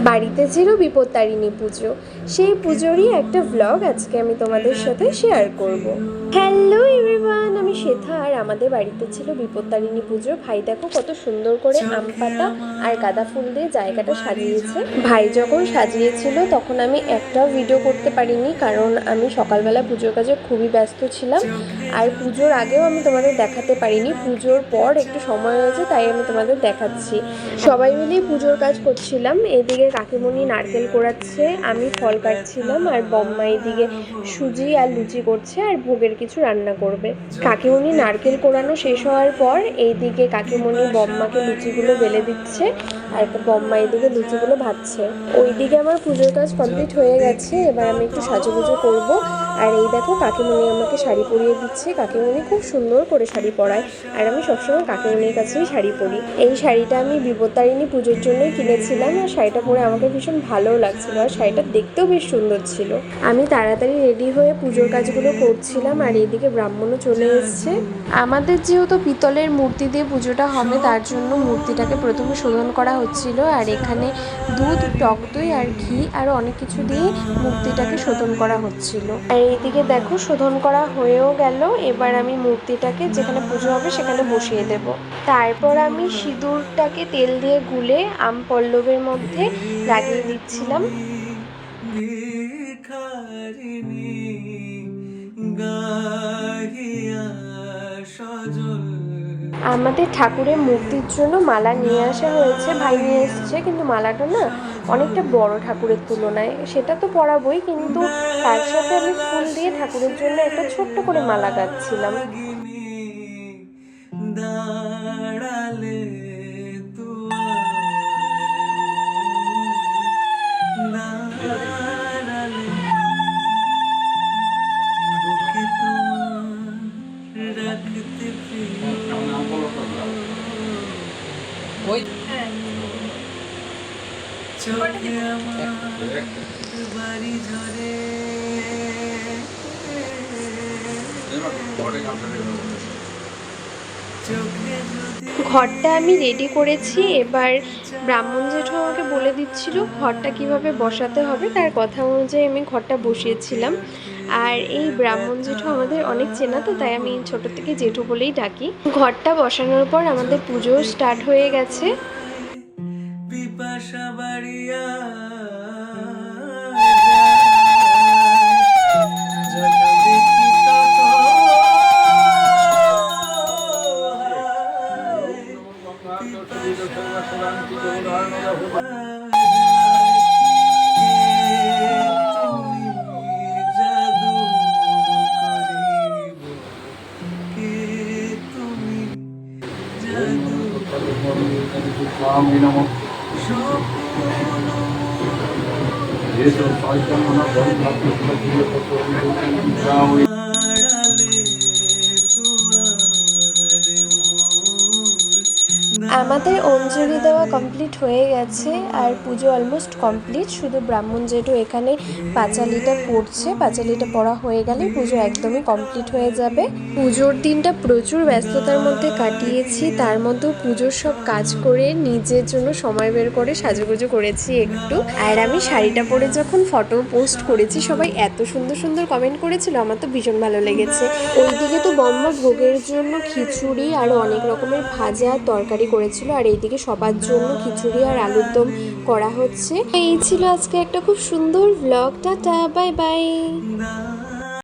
বাড়িতে ছিল বিপত্তারিণী পুজো, সেই পুজোরই একটা ব্লগ আজকে আমি তোমাদের সাথে শেয়ার করব। হ্যালো এভরিওয়ান, আমি শ্বেতা আর আমাদের বাড়িতে ছিল বিপত্তারিণী পুজো। ভাই দেখো কত সুন্দর করে আম পাতা আর গাঁদা ফুল দিয়ে জায়গাটা সাজিয়েছে। ভাই যখন সাজিয়েছিল তখন আমি একটাও ভিডিও করতে পারিনি, কারণ আমি সকালবেলা পুজোর কাজে খুবই ব্যস্ত ছিলাম। আর পুজোর আগেও আমি তোমাদের দেখাতে পারিনি, পুজোর পর একটু সময় হয়েছে তাই আমি তোমাদের দেখাচ্ছি। সবাই মিলেই পুজোর কাজ করছিলাম। এদিকে কাকিমণি নারকেল কোড়াচ্ছে, আমি ফল কাটছিলাম, আর বম্মা এদিকে সুজি আর লুচি করছে আর ভোগের কিছু রান্না করবে। কাকিমণি নারকেল কোড়ানো শেষ হওয়ার পর এইদিকে কাকিমণি বম্মাকে লুচিগুলো বেলে দিচ্ছে, আর বম্মা এদিকে লুচিগুলো ভাজছে। ওইদিকে আমার পুজোর কাজ কমপ্লিট হয়ে গেছে, এবার আমি একটু সাজুগুজু করব। আর এই দেখো কাকিমণি আমাকে শাড়ি পরিয়ে দিচ্ছে। কাকিমণি খুব সুন্দর করে শাড়ি পরায়, আর আমি সবসময় কাকিমণির কাছেই শাড়ি পরি। এই শাড়িটা আমি বিপত্তারিণী পুজোর জন্যই কিনেছিলাম, আর শাড়িটা পরে আমাকে ভীষণ ভালোও লাগছিল, আর শাড়িটা দেখতেও বেশ সুন্দর ছিল। আমি তাড়াতাড়ি রেডি হয়ে পুজোর কাজগুলো করছিলাম, আর এইদিকে ব্রাহ্মণও চলে এসছে। আমাদের যেহেতু পিতলের মূর্তি দিয়ে পুজোটা হবে, তার জন্য মূর্তিটাকে প্রথমে শোধন করা হচ্ছিল, আর এখানে দুধ, টক দই আর ঘি আরও অনেক কিছু দিয়ে মূর্তিটাকে শোধন করা হচ্ছিল। আর এইদিকে দেখো শোধন করা হয়েও গেল। এবার আমি মূর্তিটাকে যেখানে পুজো হবে সেখানে বসিয়ে দেব। তারপর আমি সিঁদুরটাকে তেল দিয়ে গুলে আম পল্লবের মধ্যে লাগিয়ে দিচ্ছিলাম। আমাদের ঠাকুরের মূর্তির জন্য মালা নিয়ে আসা হয়েছে, ভাই নিয়ে এসছে, কিন্তু মালাটা না অনেকটা বড় ঠাকুরের তুলনায়। সেটা তো পরাবই, কিন্তু তার সাথে আমি ফুল দিয়ে ঠাকুরের জন্য একটা ছোট্ট করে মালা গাঁথছিলাম। ঘরটা আমি রেডি করেছি। এবার ব্রাহ্মণ জেঠু আমাকে বলে দিচ্ছিল ঘরটা কিভাবে বসাতে হবে, তার কথা অনুযায়ী আমি ঘরটা বসিয়েছিলাম। আর এই ব্রাহ্মণ জেঠু আমাদের অনেক চেনা, তো তাই আমি ছোট থেকে জেঠু বলেই ডাকি। ঘরটা বসানোর পর আমাদের পুজো স্টার্ট হয়ে গেছে। আমাদের অঞ্জলি দেওয়া কমপ্লিট হয়ে গেছে, আর পুজো অলমোস্ট কমপ্লিট। শুধু ব্রাহ্মণ জেঠু এখানে পাঁচালিটা পড়ছে, পাঁচালিটা পড়া হয়ে গেলে পুজো একদমই কমপ্লিট হয়ে যাবে। পুজোর দিনটা প্রচুর ব্যস্ততার মধ্যে কাটিয়েছি, তার মধ্যেও পুজোর সব কাজ করে নিজের জন্য সময় বের করে সাজুগুজু করেছি একটু। আর আমি শাড়িটা পরে যখন ফটো পোস্ট করেছি, সবাই এত সুন্দর সুন্দর কমেন্ট করেছিল, আমার তো ভীষণ ভালো লেগেছে। ওইদিকে তো বম্মা ভোগের জন্য খিচুড়ি আর অনেক রকমের ভাজা তরকারি করেছিল, আর এইদিকে সবার জন্য খিচুড়ি আর আলুর দম করা হচ্ছে। এই ছিল আজকে একটা খুব সুন্দর ব্লগ। Tata, bye bye.